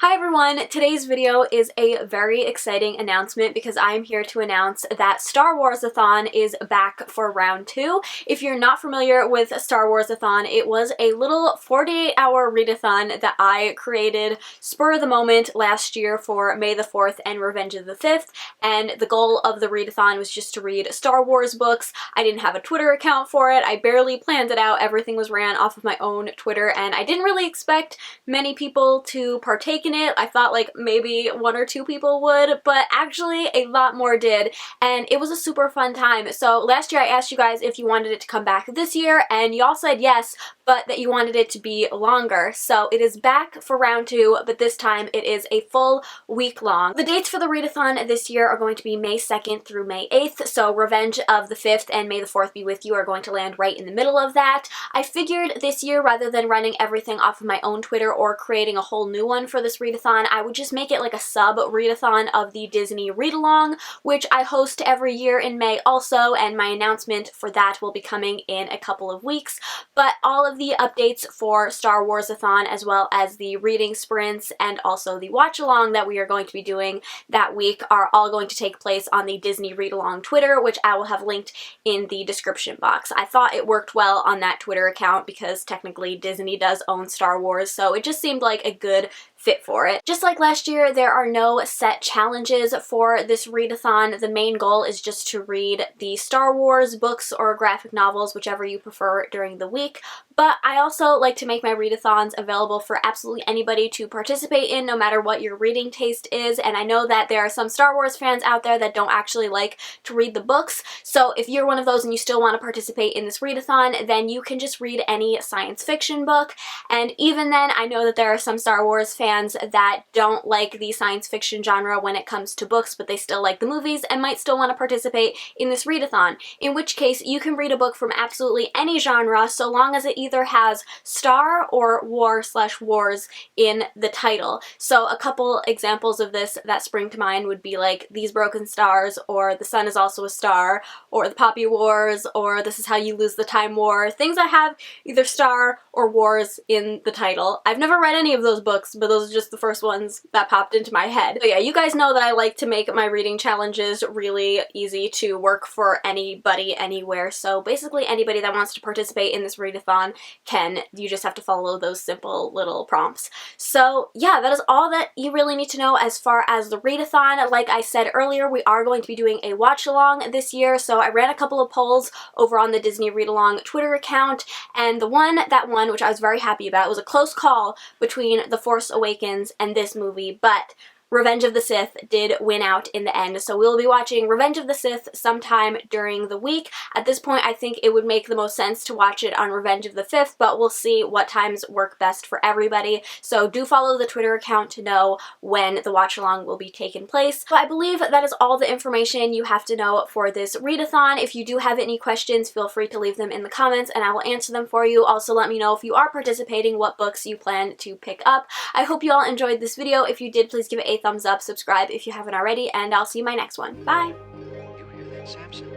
Hi everyone! Today's video is a very exciting announcement because I am here to announce that StarWarsAthon is back for round 2. If you're not familiar with StarWarsAthon, it was a little 48-hour readathon that I created spur of the moment last year for May the 4th and Revenge of the 5th, and the goal of the readathon was just to read Star Wars books. I didn't have a Twitter account for it, I barely planned it out, everything was ran off of my own Twitter, and I didn't really expect many people to partake in it. I thought like maybe 1 or 2 people would, but actually a lot more did, and it was a super fun time. So last year I asked you guys if you wanted it to come back this year, and y'all said yes, but that you wanted it to be longer. So it is back for round 2, but this time it is a full week long. The dates for the readathon this year are going to be May 2nd through May 8th, so Revenge of the 5th and May the 4th Be With You are going to land right in the middle of that. I figured this year, rather than running everything off of my own Twitter or creating a whole new one for this readathon, I would just make it like a sub-readathon of the Disney read-along, which I host every year in May also, and my announcement for that will be coming in a couple of weeks. But all of the updates for StarWarsAthon, as well as the reading sprints and also the watch-along that we are going to be doing that week, are all going to take place on the Disney read-along Twitter, which I will have linked in the description box. I thought it worked well on that Twitter account because technically Disney does own Star Wars, so it just seemed like a good fit for it. Just like last year, there are no set challenges for this readathon. The main goal is just to read the Star Wars books or graphic novels, whichever you prefer, during the week. But I also like to make my readathons available for absolutely anybody to participate in, no matter what your reading taste is, and I know that there are some Star Wars fans out there that don't actually like to read the books, so if you're one of those and you still want to participate in this readathon, then you can just read any science fiction book. And even then, I know that there are some Star Wars fans that don't like the science fiction genre when it comes to books, but they still like the movies and might still want to participate in this readathon, in which case you can read a book from absolutely any genre so long as it either has Star or War/Wars in the title. So a couple examples of this that spring to mind would be like These Broken Stars, or The Sun Is Also a Star, or The Poppy Wars, or This Is How You Lose the Time War, things that have either Star or Wars in the title. I've never read any of those books, but those are just the first ones that popped into my head. But yeah, you guys know that I like to make my reading challenges really easy to work for anybody, anywhere, so basically anybody that wants to participate in this readathon can. You just have to follow those simple little prompts. So yeah, that is all that you really need to know as far as the readathon. Like I said earlier, we are going to be doing a watch-along this year, so I ran a couple of polls over on the Disney Read-Along Twitter account, and the one that won, which I was very happy about, was a close call between The Force Awakens and this movie, but Revenge of the Sith did win out in the end, so we'll be watching Revenge of the Sith sometime during the week. At this point, I think it would make the most sense to watch it on Revenge of the 5th, but we'll see what times work best for everybody, so do follow the Twitter account to know when the watch-along will be taking place. But I believe that is all the information you have to know for this readathon. If you do have any questions, feel free to leave them in the comments and I will answer them for you. Also, let me know if you are participating, what books you plan to pick up. I hope you all enjoyed this video. If you did, please give it a thumbs up, subscribe if you haven't already, and I'll see you in my next one. Bye! You hear that, Samson?